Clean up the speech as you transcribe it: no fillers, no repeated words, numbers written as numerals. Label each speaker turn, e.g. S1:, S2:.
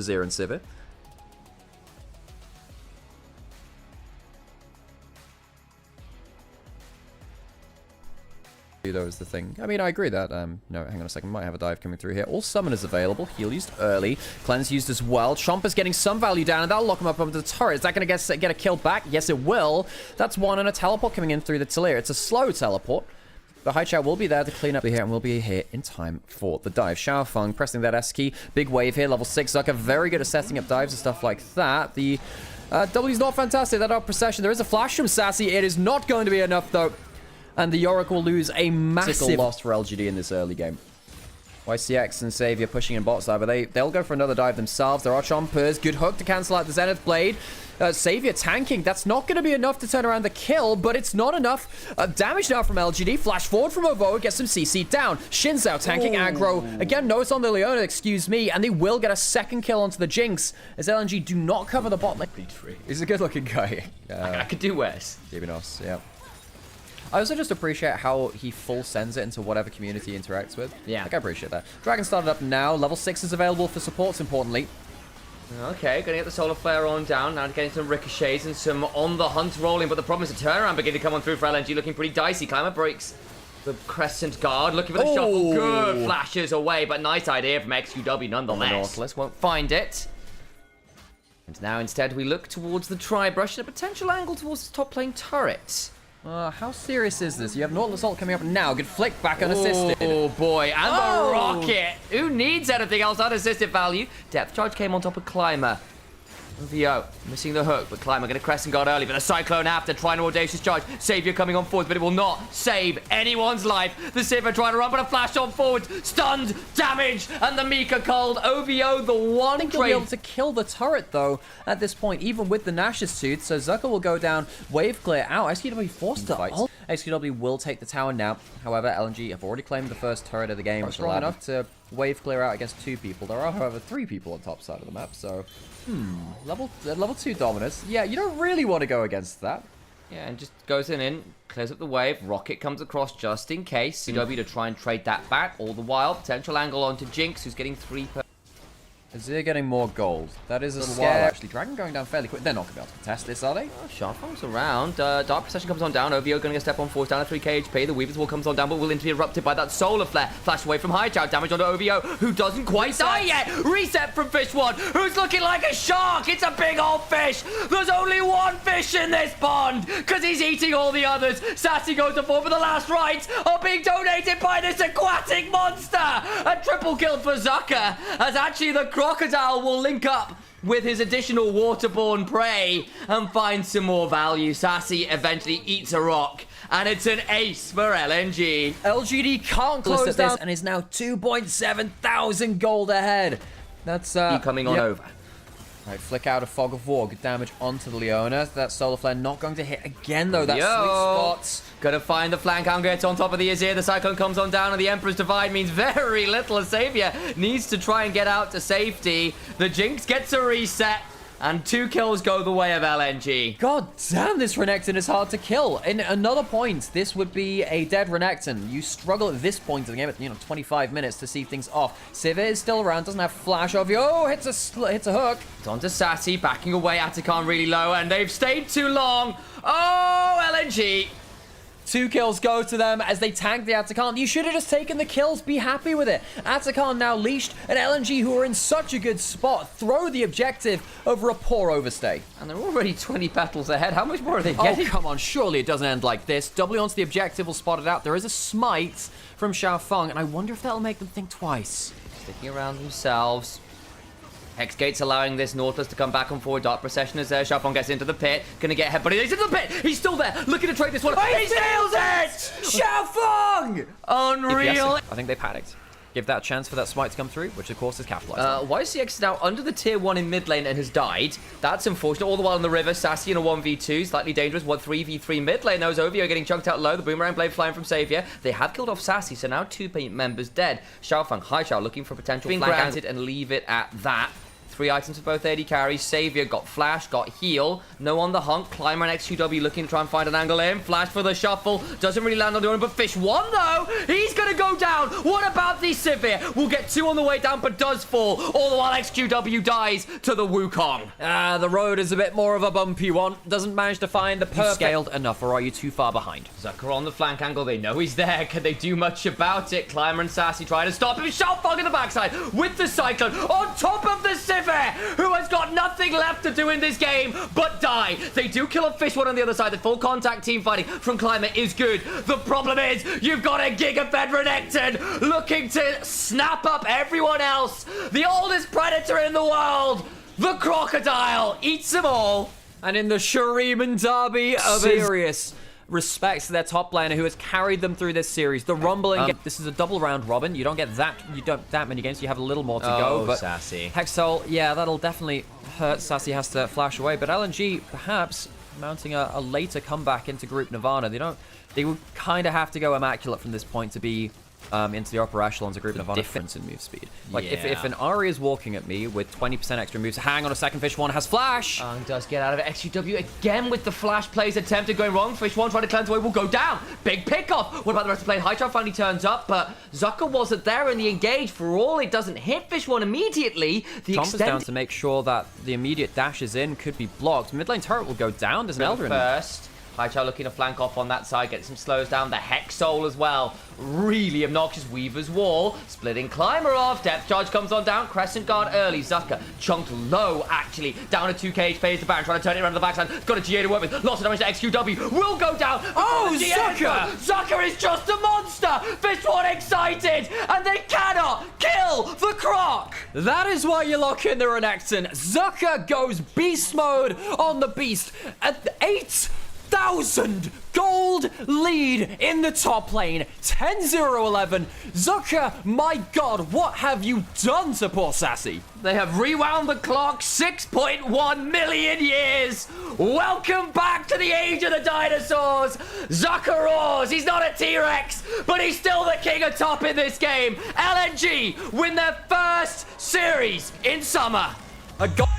S1: Zero and Civet. Though is the thing. I mean, I agree that, no, hang on a second, might have a dive coming through here. All summoners available. Heal used early. Cleanse used as well. Chompers getting some value down, and that'll lock him up onto the turret. Is that going to get a kill back? Yes, it will. That's one, and a teleport coming in through the Talir. It's a slow teleport. The High Chow will be there to clean up here, and will be here in time for the dive. Xiaofeng pressing that S key. Big wave here, level 6. Zucker very good at setting up dives and stuff like that. The W's not fantastic. That out procession. There is a flash from Sassy. It is not going to be enough, though. And the Yorick will lose a massive loss for LGD in this early game. YCX and Savior pushing in bot side, but they'll go for another dive themselves. There are Chompers. Good hook to cancel out the Zenith Blade. Savior tanking. That's not going to be enough to turn around the kill, but it's not enough. Damage now from LGD. Flash forward from Ovo. Gets some CC down. Shinzao tanking aggro. Again, no, it's on the Leona, excuse me. And they will get a second kill onto the Jinx as LNG do not cover the bot lane. He's a good-looking guy.
S2: I could do worse.
S1: Divinos, yeah. I also just appreciate how he full sends it into whatever community he interacts with.
S2: Yeah.
S1: Like, I appreciate that. Dragon started up now. Level 6 is available for supports, importantly.
S2: Okay, gonna get the solar flare on down. Now getting some ricochets and some on the hunt rolling, but the problem is the turnaround beginning to come on through for LNG, looking pretty dicey. Climber breaks the Crescent Guard, looking for the shuffle. Good flashes away, but nice idea from XQW nonetheless. Nautilus won't find it. And now instead we look towards the Tri-Brush and a potential angle towards the top lane turret.
S1: How serious is this? You have Nautilus ult coming up now. Good flick back unassisted.
S2: Oh boy, and the rocket. Who needs anything else? Unassisted value. Depth charge came on top of Climber. VO missing the hook, but Climber going to Crescent Guard early, but the Cyclone after trying an audacious charge. Savior coming on forward, but it will not save anyone's life. The Sivir trying to run, but a flash on forward. Stunned, damaged, and the Mika cold. OVO, the one
S1: I think he'll be able to kill the turret, though, at this point, even with the Nash's suit. So Zucker will go down, wave clear out. XQW forced to ult. XQW will take the tower now. However, LNG have already claimed the first turret of the game. Strong enough to wave clear out against 2 people. There are, however, 3 people on top side of the map, so... Level 2 dominance. Yeah, you don't really want to go against that.
S2: Yeah, and just goes in, clears up the wave. Rocket comes across just in case. CW to try and trade that back. All the while, potential angle onto Jinx, who's getting 3 per...
S1: Azir getting more gold. That is a scare. Actually, Dragon going down fairly quick. They're not going to be able to contest this, are they?
S2: Oh, Xiaofeng's around. Dark Procession comes on down. OVO going to step on force down to 3k HP. The Weaver's Wall comes on down, but will be interrupted by that Solar Flare. Flash away from High Chow. Damage onto OVO, who doesn't quite die yet. Reset from Fish One, who's looking like a shark. It's a big old fish. There's only one fish in this pond, because he's eating all the others. Sassy goes to fall, but the last rites are being donated by this aquatic monster. A triple kill for Zucker, as actually the Crocodile will link up with his additional waterborne prey and find some more value. Sassy eventually eats a rock, and it's an ace for LNG.
S1: LGD can't close down and is now 2.7 thousand gold ahead. That's
S2: coming on over.
S1: Right, flick out a Fog of War. Good damage onto the Leona. That Solar Flare not going to hit again, though. That's sweet spot.
S2: Gonna find the flank angle, gets on top of the Azir. The Cyclone comes on down, and the Emperor's Divide means very little. Savior needs to try and get out to safety. The Jinx gets a reset, and 2 kills go the way of LNG.
S1: God damn, this Renekton is hard to kill. In another point, this would be a dead Renekton. You struggle at this point of the game, at 25 minutes to see things off. Sivir is still around, doesn't have flash of you. Oh, hits a hook.
S2: It's onto Sassy, backing away. Atacon really low, and they've stayed too long. Oh, LNG.
S1: 2 kills go to them as they tank the Atacon. You should have just taken the kills. Be happy with it. Atacon now leashed, and LNG, who are in such a good spot, throw the objective over a poor overstay.
S2: And they're already 20 battles ahead. How much more are they getting?
S1: Oh, come on. Surely it doesn't end like this. W onto the objective will spot it out. There is a smite from Xiaofeng, and I wonder if that'll make them think twice.
S2: Sticking around themselves. Hexgate's allowing this Nautilus to come back on forward. Dark Procession is there. Xiaofeng gets into the pit. Gonna get head, but he's into the pit. He's still there. Looking to trade this one. He steals it!
S1: Xiaofeng!
S2: Unreal.
S1: I think they panicked. Give that a chance for that smite to come through, which of course is capitalized.
S2: YCX is now under the tier 1 in mid lane and has died. That's unfortunate. All the while in the river, Sassy in a 1v2, slightly dangerous. 1-3v3 mid lane. Those OVO getting chunked out low. The Boomerang Blade flying from Savior. They have killed off Sassy, so now 2 members dead. Xiaofeng, High Chow looking for potential flank granted and leave it at that. 3 items for both AD carries. Savior got flash, got heal. No on the hunt. Climber and XQW looking to try and find an angle in. Flash for the shuffle. Doesn't really land on the owner, but Fish 1 though. He's going to go down. What about the Sivir? We'll get 2 on the way down, but does fall. All the while XQW dies to the Wukong.
S1: The road is a bit more of a bumpy one. Doesn't manage to find the perfect... scaled enough, or are you too far behind?
S2: Zucker on the flank angle. They know he's there. Can they do much about it? Climber and Sassy trying to stop him. Shot fog in the backside with the Cyclone on top of the Sivir, who has got nothing left to do in this game but die. They do kill a Fish 1 on the other side. The full contact team fighting from Climber is good. The problem is you've got a Gigafed Renekton looking to snap up everyone else. The oldest predator in the world, the Crocodile, eats them all.
S1: And in the Shuriman Derby of serious respects to their top laner who has carried them through this series. The rumbling. This is a double round robin. You don't get that. You don't that many games. You have a little more to go. But
S2: Sassy.
S1: Hexol, yeah, that'll definitely hurt. Sassy has to flash away. But LNG perhaps mounting a later comeback into Group Nirvana. They would kind of have to go immaculate from this point to be into the upper echelons of Group Nirvana. Difference in move speed. Like if an Ahri is walking at me with 20% extra moves, hang on a second, Fish 1 has flash.
S2: Does get out of it. XQW again with the flash plays attempted going wrong. Fish 1 trying to cleanse away, will go down. Big pickoff. What about the rest of the play? Hydra finally turns up, but Zucker wasn't there in the engage. For all it doesn't hit Fish 1 immediately. The
S1: Chomp is down to make sure that the immediate dashes in could be blocked. Mid lane turret will go down. There's an Elder in
S2: first. Haichao looking to flank off on that side, get some slows down. The Hex Soul as well. Really obnoxious. Weaver's Wall. Splitting Climber off. Depth Charge comes on down. Crescent Guard early. Zucker chunked low, actually. Down to 2k HP as the Baron trying to turn it around to the backside. Got a GA to work with. Lots of damage to XQW. Will go down.
S1: Oh, Zucker!
S2: Zucker is just a monster. Fish 1 excited. And they cannot kill the Croc.
S1: That is why you lock in the Renekton. Zucker goes beast mode on the beast at 8,000 gold lead in the top lane. 10-0-11. Zucker, my god, what have you done to poor Sassy?
S2: They have rewound the clock 6.1 million years. Welcome back to the age of the dinosaurs. Zucker roars. He's not a T-Rex, but he's still the king of top in this game. LNG win their first series in summer.
S1: A god.